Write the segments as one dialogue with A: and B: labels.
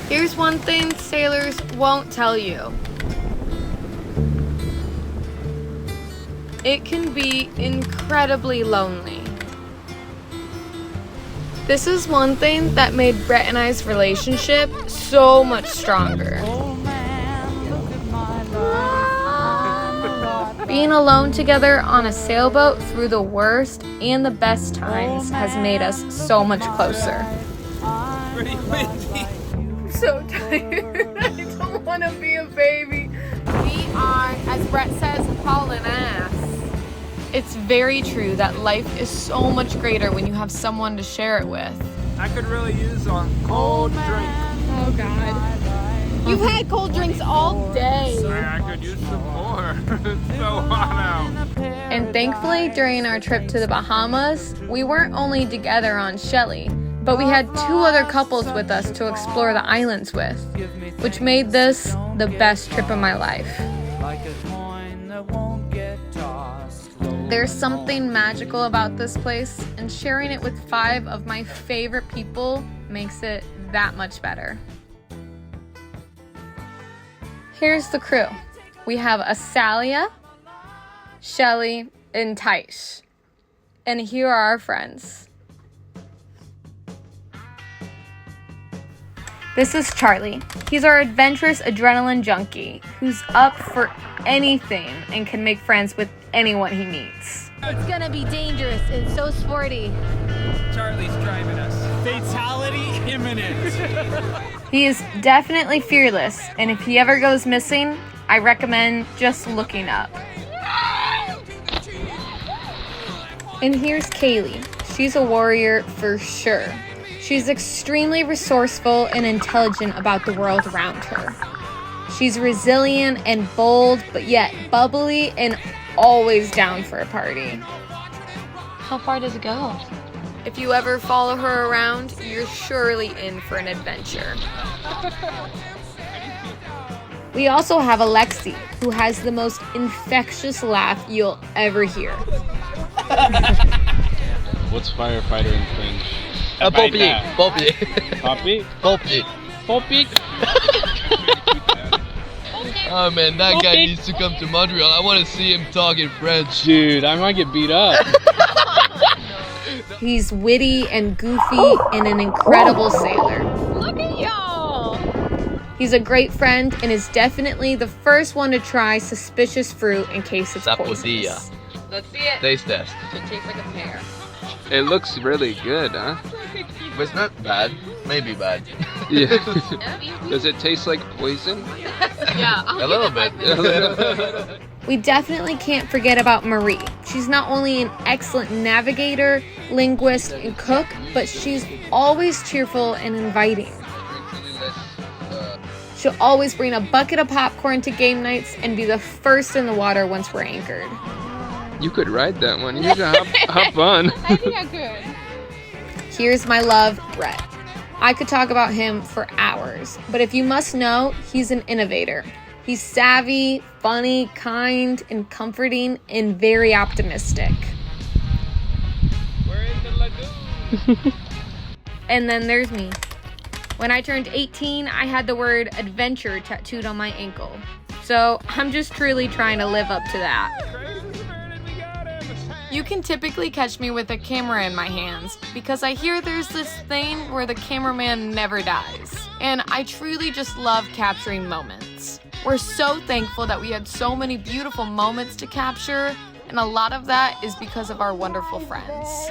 A: Here's one thing sailors won't tell you. It can be incredibly lonely. This is one thing that made Brett and I's relationship so much stronger. Being alone together on a sailboat through the worst and the best times has made us so much closer.
B: Pretty windy.
A: I'm so tired. I don't want to be a baby. We are, as Brett says, hauling ass. It's very true that life is so much greater when you have someone to share it with.
B: I could really use a cold drink.
A: Oh God. You've had cold drinks all day.
B: I could use some more. It's so hot out.
A: And thankfully, during our trip to the Bahamas, we weren't only together on Shelly, but we had 2 other couples with us to explore the islands with, which made this the best trip of my life. There's something magical about this place, and sharing it with 5 of my favorite people makes it that much better. Here's the crew. We have Asalia, Shelly, and Taish. And here are our friends. This is Charlie. He's our adventurous adrenaline junkie who's up for anything and can make friends with anyone he meets.
C: It's gonna be dangerous and so sporty.
B: Charlie's driving us. Fatality imminent.
A: He is definitely fearless, and if he ever goes missing, I recommend just looking up. And here's Kaylee. She's a warrior for sure. She's extremely resourceful and intelligent about the world around her. She's resilient and bold, but yet bubbly and always down for a party.
C: How far does it go?
A: If you ever follow her around, you're surely in for an adventure. We also have Alexi, who has the most infectious laugh you'll ever hear.
D: What's firefighter in French?
E: Poppy. Oh man, that guy needs to come to Montreal. I want to see him talk in French.
D: Dude, I might get beat up.
A: He's witty and goofy and an incredible sailor.
C: Look at y'all!
A: He's a great friend and is definitely the first one to try suspicious fruit in case it's poisonous.
C: Let's see it.
E: Taste test.
C: It tastes like a pear.
B: It looks really good, huh?
E: But it's not bad. Maybe bad.
B: Yeah. Does it taste like poison?
C: Yeah.
E: A little bit.
A: We definitely can't forget about Marie. She's not only an excellent navigator, linguist, and cook, but she's always cheerful and inviting. She'll always bring a bucket of popcorn to game nights and be the first in the water once we're anchored.
B: You could ride that one. You should hop on.
C: I think I could.
A: Here's my love, Brett. I could talk about him for hours, but if you must know, he's an innovator. He's savvy, funny, kind, and comforting, and very optimistic.
B: We're in the lagoon.
A: And then there's me. When I turned 18, I had the word adventure tattooed on my ankle. So I'm just truly trying to live up to that. You can typically catch me with a camera in my hands because I hear there's this thing where the cameraman never dies. And I truly just love capturing moments. We're so thankful that we had so many beautiful moments to capture, and a lot of that is because of our wonderful friends.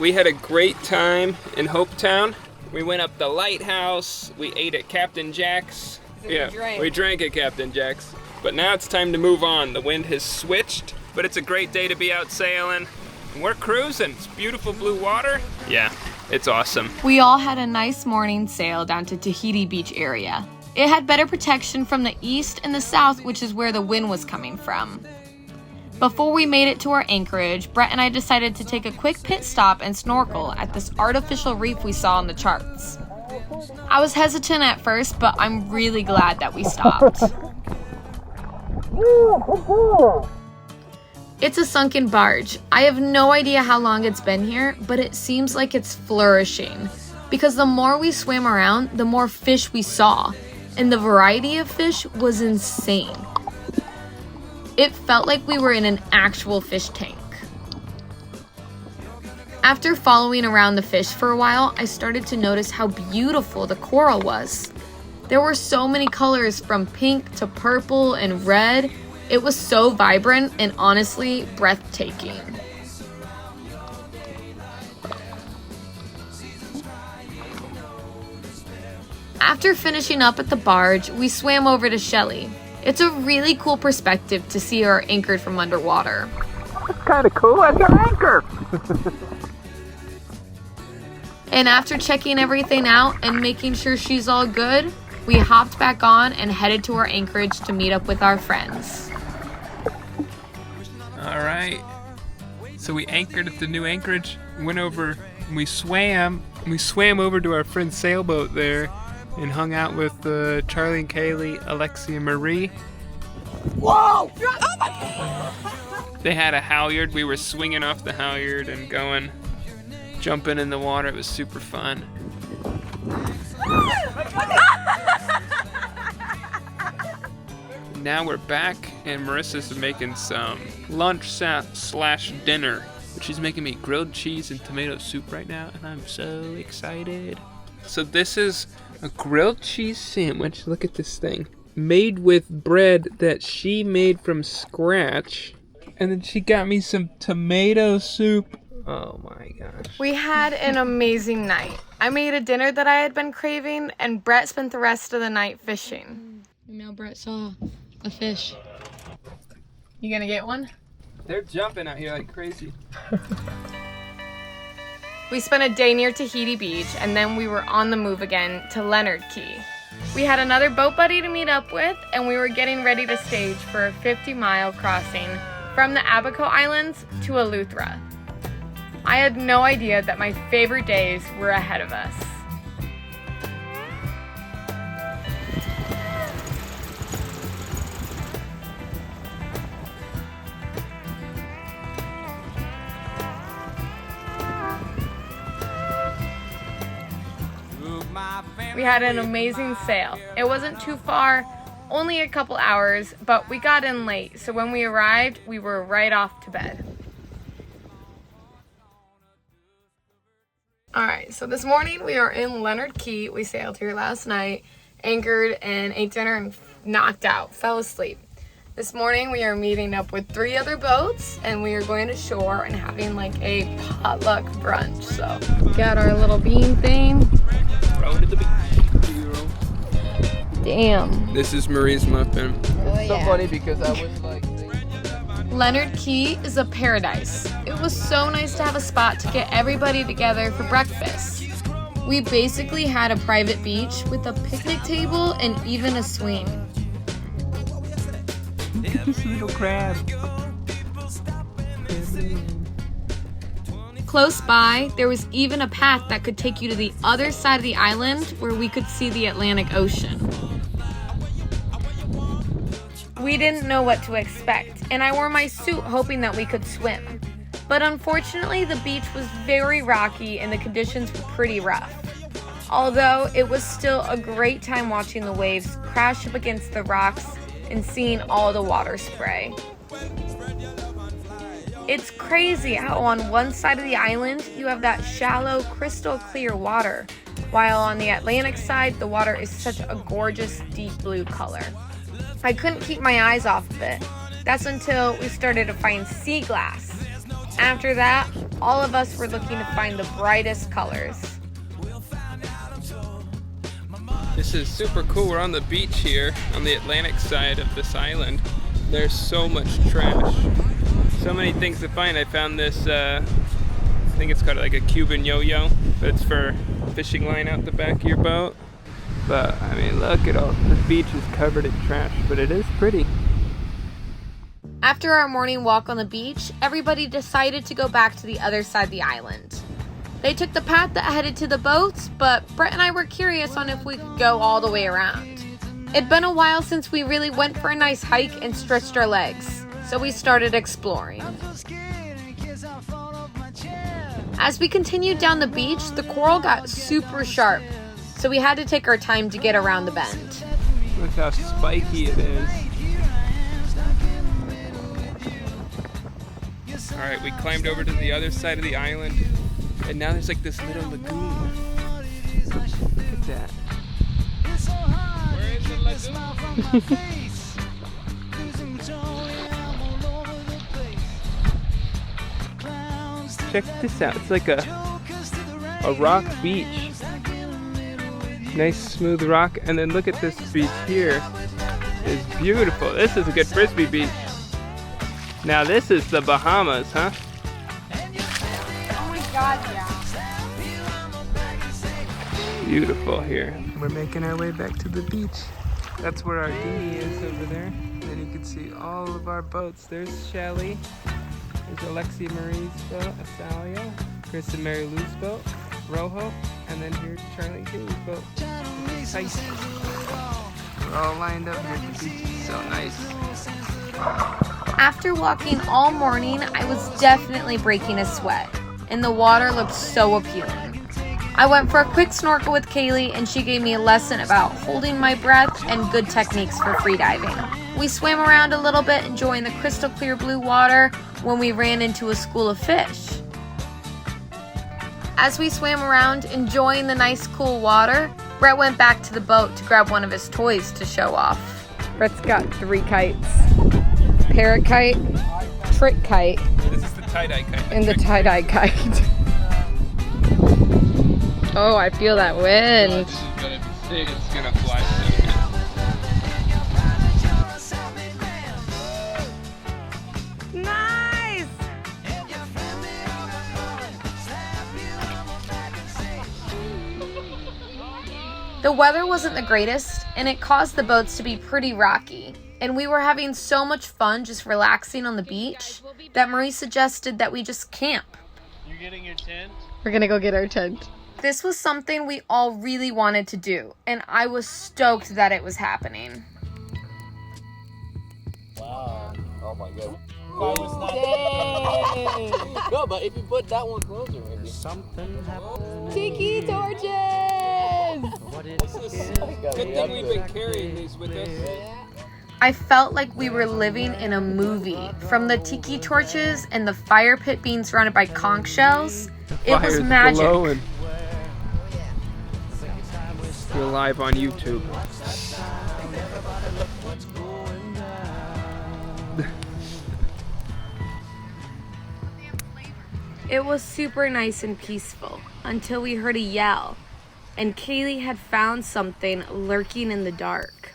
B: We had a great time in Hopetown. We went up the lighthouse. We ate at Captain Jack's. We drank at Captain Jack's. But now it's time to move on. The wind has switched, but it's a great day to be out sailing. And we're cruising. It's beautiful blue water. Yeah, it's awesome.
A: We all had a nice morning sail down to Tahiti Beach area. It had better protection from the east and the south, which is where the wind was coming from. Before we made it to our anchorage, Brett and I decided to take a quick pit stop and snorkel at this artificial reef we saw on the charts. I was hesitant at first, but I'm really glad that we stopped. It's a sunken barge. I have no idea how long it's been here, but it seems like it's flourishing. Because the more we swam around, the more fish we saw. And the variety of fish was insane. It felt like we were in an actual fish tank. After following around the fish for a while, I started to notice how beautiful the coral was. There were so many colors from pink to purple and red. It was so vibrant and honestly breathtaking. After finishing up at the barge, we swam over to Shelly. It's a really cool perspective to see her anchored from underwater.
B: That's kind of cool. That's our anchor.
A: And after checking everything out and making sure she's all good, we hopped back on and headed to our anchorage to meet up with our friends.
B: All right. So we anchored at the new anchorage, went over, and we swam over to our friend's sailboat there and hung out with Charlie and Kaylee, Alexi and Marie. Whoa! Oh my God! They had a halyard. We were swinging off the halyard and going, jumping in the water. It was super fun. Now we're back, and Marissa's making some lunch slash dinner. She's making me grilled cheese and tomato soup right now, and I'm so excited. So this is a grilled cheese sandwich. Look at this thing. Made with bread that she made from scratch. And then she got me some tomato soup. Oh my gosh.
A: We had an amazing night. I made a dinner that I had been craving, and Brett spent the rest of the night fishing.
C: And now Brett saw a fish.
A: You gonna get one?
B: They're jumping out here like crazy.
A: We spent a day near Tahiti Beach, and then we were on the move again to Leonard Key. We had another boat buddy to meet up with, and we were getting ready to stage for a 50-mile crossing from the Abaco Islands to Eleuthera. I had no idea that my favorite days were ahead of us. We had an amazing sail. It wasn't too far, only a couple hours, but we got in late, so when we arrived, we were right off to bed. Alright, so this morning we are in Leonard Key. We sailed here last night, anchored and ate dinner and knocked out, fell asleep. This morning we are meeting up with 3 other boats, and we are going to shore and having like a potluck brunch. So got our little bean thing.
B: Throw it at the beach.
A: Damn.
B: This is Marie's muffin.
E: It's so funny because I was like...
A: Leonard Key is a paradise. It was so nice to have a spot to get everybody together for breakfast. We basically had a private beach with a picnic table and even a swing.
B: Look at this little crab.
A: Close by, there was even a path that could take you to the other side of the island where we could see the Atlantic Ocean. We didn't know what to expect, and I wore my suit hoping that we could swim. But unfortunately, the beach was very rocky and the conditions were pretty rough. Although, it was still a great time watching the waves crash up against the rocks and seeing all the water spray. It's crazy how on one side of the island you have that shallow, crystal clear water, while on the Atlantic side the water is such a gorgeous deep blue color. I couldn't keep my eyes off of it. That's until we started to find sea glass. After that, all of us were looking to find the brightest colors.
B: This is super cool. We're on the beach here on the Atlantic side of this island. There's so much trash. So many things to find. I found this, I think it's called like a Cuban yo-yo, but it's for fishing line out the back of your boat. But I mean, look at all, the beach is covered in trash, but it is pretty.
A: After our morning walk on the beach, everybody decided to go back to the other side of the island. They took the path that headed to the boats, but Brett and I were curious on if we could go all the way around. It'd been a while since we really went for a nice hike and stretched our legs, so we started exploring. As we continued down the beach, the coral got super sharp, so we had to take our time to get around the bend.
B: Look how spiky it is. Alright, we climbed over to the other side of the island, and now there's like this little lagoon. Look at that. Where is the lagoon? Check this out. It's like a rock beach. Nice smooth rock, and then look at this beach here. It's beautiful. This is a good frisbee beach. Now this is the Bahamas, huh?
A: Oh my god, yeah.
B: Beautiful here. We're making our way back to the beach. That's where our dinghy is over there. And then you can see all of our boats. There's Shelly. There's Alexi Marie's boat, Asalia, Chris and Mary Lou's boat, Rojo, and then here's Charlie and Kaylee's boat. Nice. We're all lined up here at the beach. It's so nice.
A: After walking all morning, I was definitely breaking a sweat, and the water looked so appealing. I went for a quick snorkel with Kaylee, and she gave me a lesson about holding my breath and good techniques for freediving. We swam around a little bit, enjoying the crystal clear blue water, when we ran into a school of fish. As we swam around, enjoying the nice cool water, Brett went back to the boat to grab one of his toys to show off. Brett's got 3 kites. Parrot kite, trick kite,
B: This is the tie-dye kite.
A: and the tie-dye kite. Oh, I feel that wind.
B: This is gonna be sick. It's gonna fly so good.
A: Nice! The weather wasn't the greatest, and it caused the boats to be pretty rocky. And we were having so much fun just relaxing on the beach that Marie suggested that we just camp.
D: You getting your tent?
A: We're gonna go get our tent. This was something we all really wanted to do, and I was stoked that it was happening.
E: Wow. Oh my god. No, but if you put that one closer, maybe.
A: Tiki torches!
B: Good thing we've been carrying these with us.
A: I felt like we were living in a movie. From the tiki torches and the fire pit being surrounded by conch shells, it was magic.
B: Glowing. We're live on YouTube.
A: It was super nice and peaceful until we heard a yell, and Kaylee had found something lurking in the dark.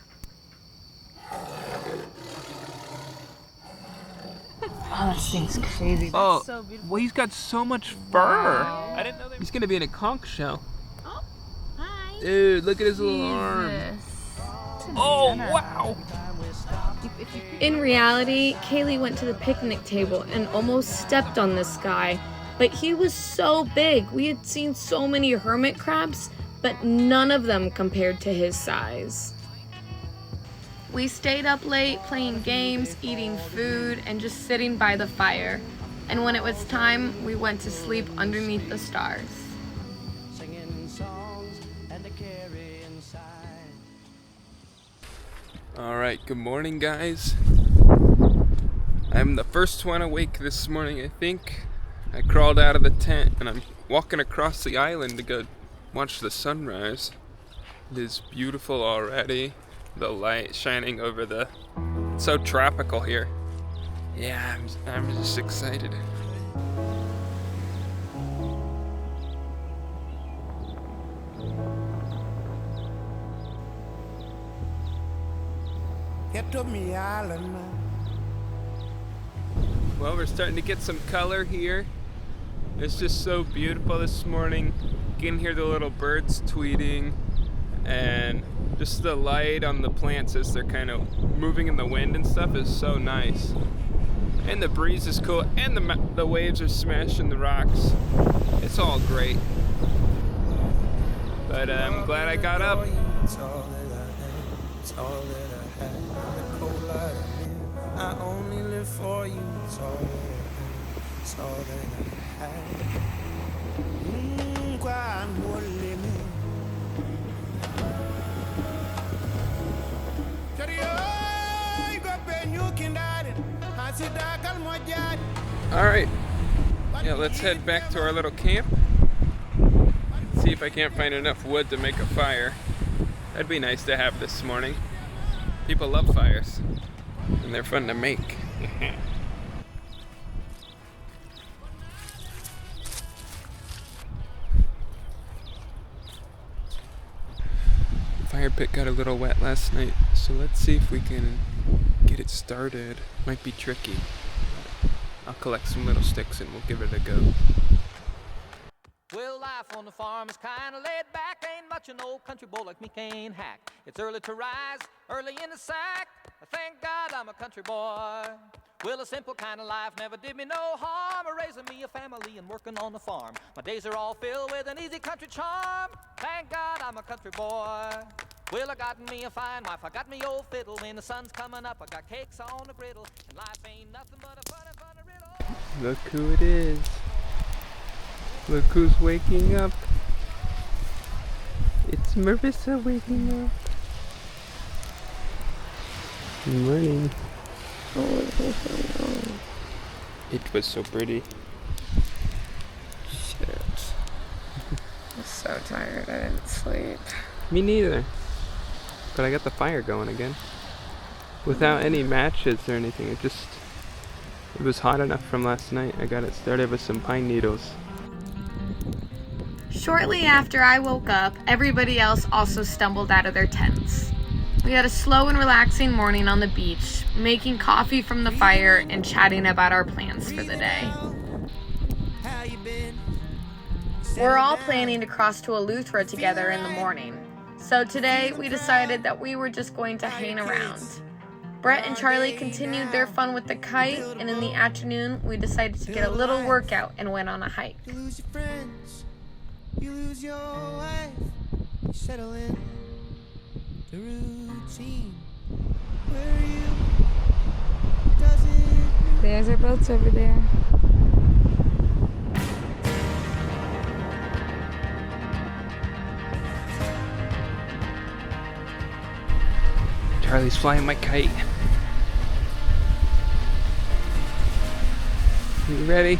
A: Oh, that thing's crazy.
B: Oh, well, he's got so much fur. I didn't know he's gonna be in a conch shell.
A: Oh, hi.
B: Dude, look at his little arm. Oh, wow.
A: In reality, Kaylee went to the picnic table and almost stepped on this guy, but he was so big. We had seen so many hermit crabs, but none of them compared to his size. We stayed up late playing games, eating food, and just sitting by the fire. And when it was time, we went to sleep underneath the stars.
B: Alright, good morning, guys. I'm the first one awake this morning, I think. I crawled out of the tent and I'm walking across the island to go watch the sunrise. It is beautiful already. The light shining over the... It's so tropical here. Yeah, I'm just excited. Well, we're starting to get some color here. It's just so beautiful this morning. You can hear the little birds tweeting and just the light on the plants as they're kind of moving in the wind and stuff is so nice. And the breeze is cool, and the waves are smashing the rocks. It's all great. But I'm glad I got up.
F: It's all that I am, it's all that I have. The cold light of live, I only live for you. It's all that I am, it's all that I have.
B: All right, yeah, let's head back to our little camp. See if I can't find enough wood to make a fire. That'd be nice to have this morning. People love fires, and they're fun to make. Fire pit got a little wet last night, so let's see if we can get it started. Might be tricky. I'll collect some little sticks and we'll give it a go.
G: Well, life on the farm is kinda laid back. Ain't much an old country boy like me can hack. It's early to rise, early in the sack. Thank God I'm a country boy. Well, a simple kind of life never did me no harm. Raising me a family and working on the farm. My days are all filled with an easy country charm. Thank God I'm a country boy. Well, I got me a fine wife, I got me old fiddle. When the sun's coming up, I got cakes on the griddle. And life ain't nothing but a fun riddle.
B: Look who it is. Look who's waking up. It's Marissa waking up. Good morning. It was so pretty.
A: Shit. I'm so tired, I didn't sleep.
B: Me neither. But I got the fire going again. Without any matches or anything. It was hot enough from last night. I got it started with some pine needles.
A: Shortly after I woke up, everybody else also stumbled out of their tents. We had a slow and relaxing morning on the beach, making coffee from the fire and chatting about our plans for the day. We're all planning to cross to Eleuthera together in the morning, so today we decided that we were just going to hang around. Brett and Charlie continued their fun with the kite, and in the afternoon we decided to get a little workout and went on a hike.
F: You lose your friends, you lose your wife, you settle in the routine. Where are you? Does it?
A: There's our boats over there.
B: Charlie's flying my kite. You ready?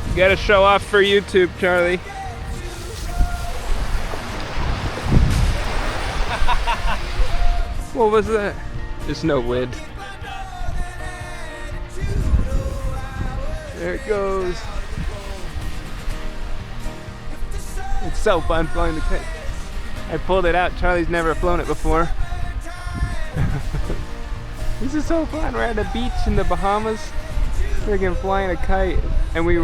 B: You gotta show off for YouTube, Charlie. What was that? There's no wind. There it goes. It's so fun flying the kite. I pulled it out. Charlie's never flown it before. This is so fun. We're at a beach in the Bahamas. Friggin' flying a kite. And we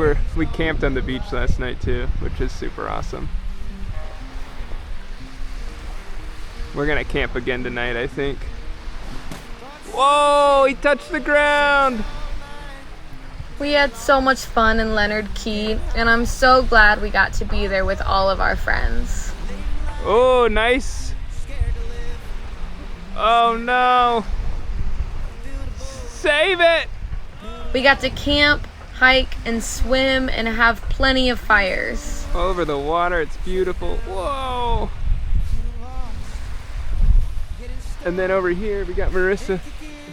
B: camped on the beach last night too, which is super awesome. We're gonna camp again tonight, I think. Whoa, he touched the ground!
A: We had so much fun in Leonard Key, and I'm so glad we got to be there with all of our friends.
B: Oh, nice. Oh no. Save it!
A: We got to camp, hike, and swim, and have plenty of fires.
B: Over the water, it's beautiful. Whoa! And then over here, we got Marissa.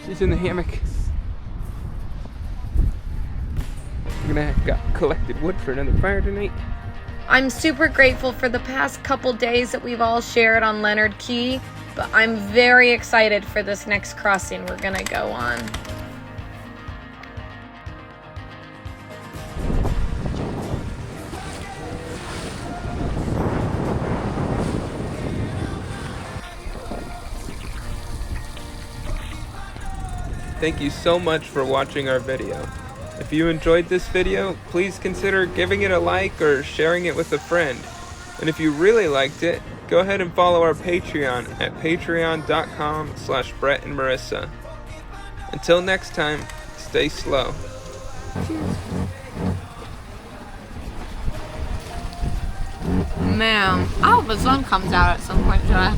B: She's in the hammock. We're gonna have got collected wood for another fire tonight.
A: I'm super grateful for the past couple days that we've all shared on Leonard Key, but I'm very excited for this next crossing we're gonna go on.
B: Thank you so much for watching our video. If you enjoyed this video, please consider giving it a like or sharing it with a friend. And if you really liked it, go ahead and follow our Patreon at patreon.com/Brett and Marissa. Until next time, stay slow.
A: Man, I hope the sun comes out at some point today.